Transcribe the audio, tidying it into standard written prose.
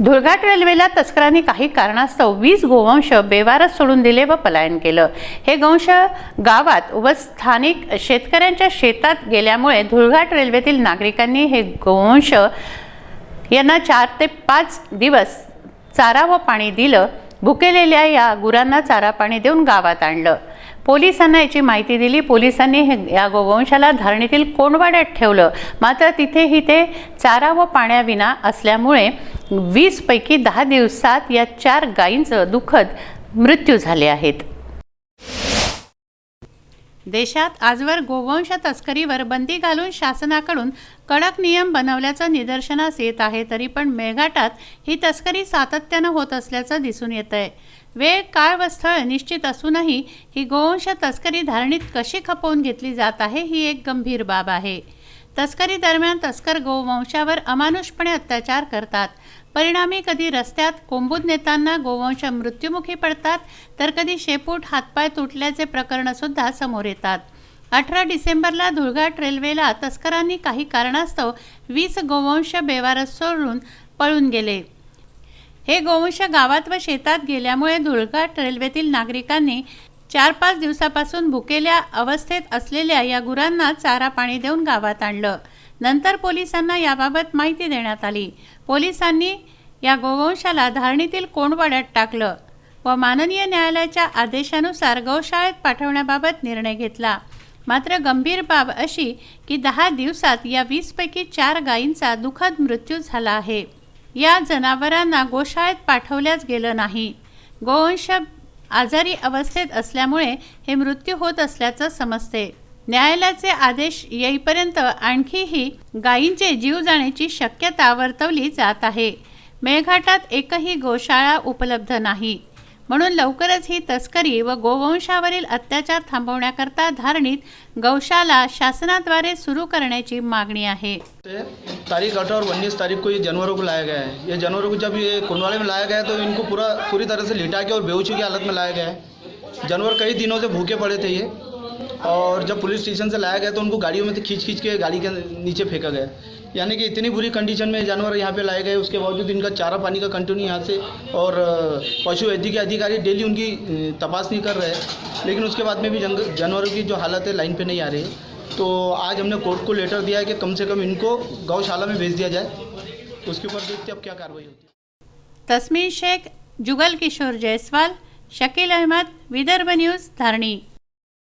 धुळघाट रेल्वेला तस्करांनी काही कारणास्तव 20 गोवंश बेवारस सोडून दिले व पलायन केलं। हे गोवंश गावात व स्थानिक शेतकऱ्यांच्या शेतात गेल्यामुळे धुळघाट रेल्वेतील नागरिकांनी हे गोवंश यांना 4 ते 5 दिवस चारा व पाणी दिलं। भुकेलेल्या या गुरांना चारा पाणी देऊन गावात आणलं। पोलिसांना याची माहिती दिली। पोलिसांनी या गोवंशाला धारणीतील कोंडवाड्यात ठेवलं, मात्र तिथेही ते चारा व पाण्याविना असल्यामुळे 20 पैकी 10 दिवसात या 4 गायींचे दुःखद मृत्यू झाले आहेत। देशात आजवर गोवंश तस्करीवर बंदी घालून शासनाकडून कडक नियम बनवल्याचं निदर्शनास येत आहे, तरी पण मेळघाटात ही तस्करी सातत्यानं होत असल्याचं दिसून येत आहे। वेळ काळ व स्थळ निश्चित असूनही ही गोवंश तस्करी धारणीत कशी खपवून घेतली जात आहे ही एक गंभीर बाब आहे। तस्करी दरम्यान तस्कर गोवंशावर अमानुषपणे अत्याचार करतात। परिणामी कधी रस्त्यात कोंबून नेताना गोवंश मृत्युमुखी पडतात, तर कधी शेपूट हातपाय तुटल्याचे प्रकरण सुद्धा समोर येतात। 18 डिसेंबरला धुळघाट रेल्वेला तस्करांनी काही कारणास्तव 20 गोवंश बेवारस सोडून पळून गेले। हे गोवंश गावात व शेतात गेल्यामुळे धुळघाट रेल्वेतील नागरिकांनी 4-5 दिवसापासून भुकेल्या अवस्थेत असलेल्या या गुरांना चारा पाणी देऊन गावात आणलं। नंतर पोलिसांना याबाबत माहिती देण्यात आली। पोलिसांनी या गोवंशाला धारणीतील कोंडवाड्यात टाकलं व माननीय न्यायालयाच्या आदेशानुसार गौशाळेत पाठवण्याबाबत निर्णय घेतला। मात्र गंभीर बाब अशी की 10 दिवसात या 20 पैकी 4 गायींचा दुःखद मृत्यू झाला आहे। या जनावरांना गोशाळेत पाठवल्याच गेलं नाही। गोवंश आजारी अवस्थेत असल्यामुळे हे मृत्यू होत असल्याचं समजते। न्यायालयाचे आदेश येईपर्यंत आणखीही गायींचे जीव जाण्याची शक्यता वर्तवली जात आहे। मेळघाटात एकही गोशाळा उपलब्ध नाही, म्हणून लवकरच ही तस्करी व गोवंशावरील अत्याचार थांबवण्याकरता धारणीत गौशाला शासनाद्वारे सुरू करण्याची मागणी आहे। तारीख 18 और 19 तारीख को ये जानवरों को लाया गया है। ये जानवरों को जब ये कोंडवाड़े में लाया गया है तो इनको पूरी तरह से लिटा के और बेहोशी की हालत में लाया गया है। जानवर कई दिनों से भूखे पड़े थे ये, और जब पुलिस स्टेशन से लाया गया तो उनको गाड़ियों में से खींच के गाड़ी के नीचे फेंका गया। यानी कि इतनी बुरी कंडीशन में जानवर यहाँ पे लाए गए, उसके बावजूद इनका चारा पानी का कंटिन्यू यहाँ से, और पशु वैद्य के अधिकारी डेली उनकी तपासनी कर रहे हैं, लेकिन उसके बाद में भी जानवरों की जो हालत है लाइन पे नहीं आ रही। तो आज हमने कोर्ट को लेटर दिया है कि कम से कम इनको गौशाला में भेज दिया जाए। उसके ऊपर देखते अब क्या कार्रवाई होती है। तस्मीन शेख, जुगल किशोर जायसवाल, शकील अहमद, विदर्भ न्यूज़, धारणी।